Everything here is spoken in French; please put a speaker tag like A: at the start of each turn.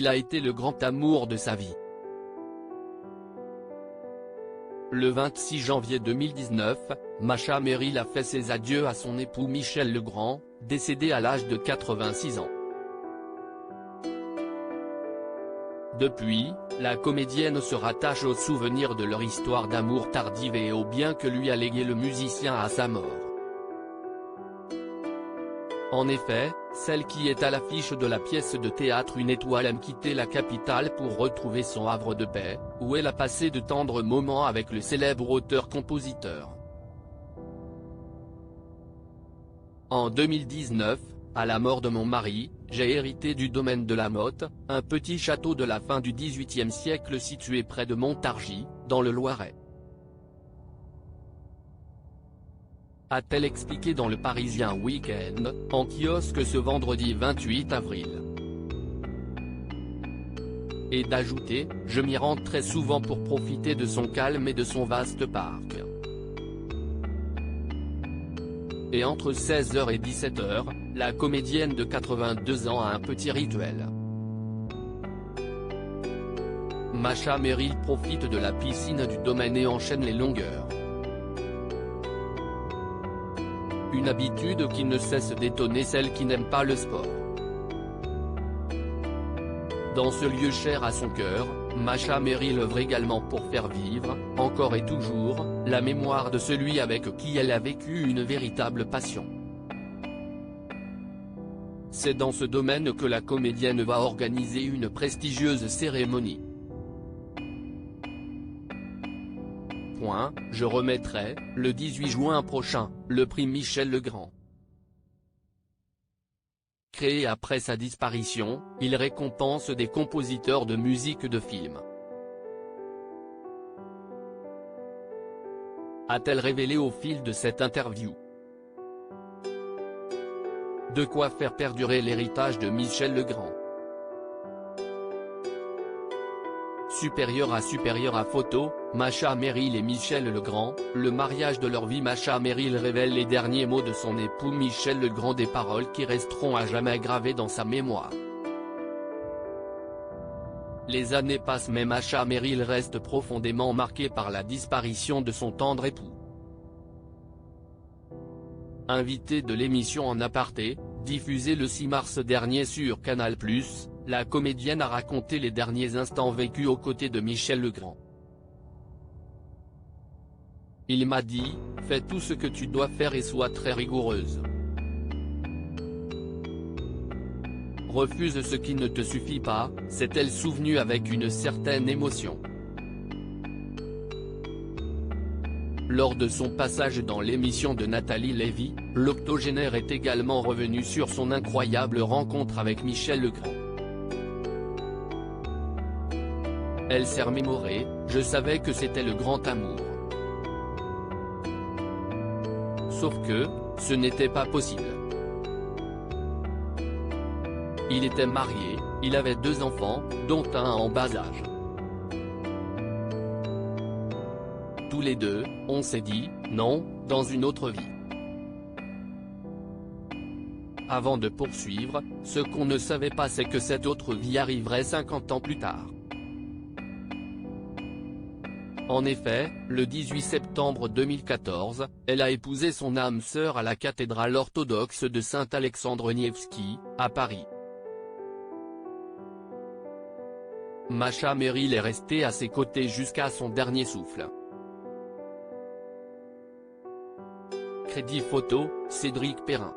A: il a été le grand amour de sa vie. Le 26 janvier 2019, Masha Merrill a fait ses adieux à son époux Michel Legrand, décédé à l'âge de 86 ans. Depuis, la comédienne se rattache aux souvenirs de leur histoire d'amour tardive et au bien que lui a légué le musicien à sa mort. En effet, celle qui est à l'affiche de la pièce de théâtre Une étoile aime quitter la capitale pour retrouver son havre de paix, où elle a passé de tendres moments avec le célèbre auteur-compositeur. En 2019, à la mort de mon mari, j'ai hérité du domaine de la Motte, un petit château de la fin du XVIIIe siècle situé près de Montargis, dans le Loiret. A-t-elle expliqué dans le Parisien Week-end, en kiosque ce vendredi 28 avril. Et d'ajouter, je m'y rends très souvent pour profiter de son calme et de son vaste parc. Et entre 16h et 17h, la comédienne de 82 ans a un petit rituel. Masha Merrill profite de la piscine du domaine et enchaîne les longueurs. Une habitude qui ne cesse d'étonner celles qui n'aiment pas le sport. Dans ce lieu cher à son cœur, Masha Merrill œuvre également pour faire vivre, encore et toujours, la mémoire de celui avec qui elle a vécu une véritable passion. C'est dans ce domaine que la comédienne va organiser une prestigieuse cérémonie. Je remettrai, le 18 juin prochain, le prix Michel Legrand. Créé après sa disparition, il récompense des compositeurs de musique de film. A-t-elle révélé au fil de cette interview. De quoi faire perdurer l'héritage de Michel Legrand. Supérieur à photo, Masha Merrill et Michel Legrand, le mariage de leur vie. Masha Merrill révèle les derniers mots de son époux Michel Legrand, des paroles qui resteront à jamais gravées dans sa mémoire. Les années passent mais Masha Merrill reste profondément marquée par la disparition de son tendre époux. Invitée de l'émission En aparté, diffusée le 6 mars dernier sur Canal+, la comédienne a raconté les derniers instants vécus aux côtés de Michel Legrand. Il m'a dit, fais tout ce que tu dois faire et sois très rigoureuse. Refuse ce qui ne te suffit pas, s'est-elle souvenue avec une certaine émotion. Lors de son passage dans l'émission de Nathalie Lévy, l'octogénaire est également revenu sur son incroyable rencontre avec Michel Legrand. Elle s'est remémorée, je savais que c'était le grand amour. Sauf que, ce n'était pas possible. Il était marié, il avait 2 enfants, dont un en bas âge. Tous les deux, on s'est dit, non, dans une autre vie. Avant de poursuivre, ce qu'on ne savait pas c'est que cette autre vie arriverait 50 ans plus tard. En effet, le 18 septembre 2014, elle a épousé son âme sœur à la cathédrale orthodoxe de Saint-Alexandre Nevski, à Paris. Masha Merrill est restée à ses côtés jusqu'à son dernier souffle. Crédit photo, Cédric Perrin.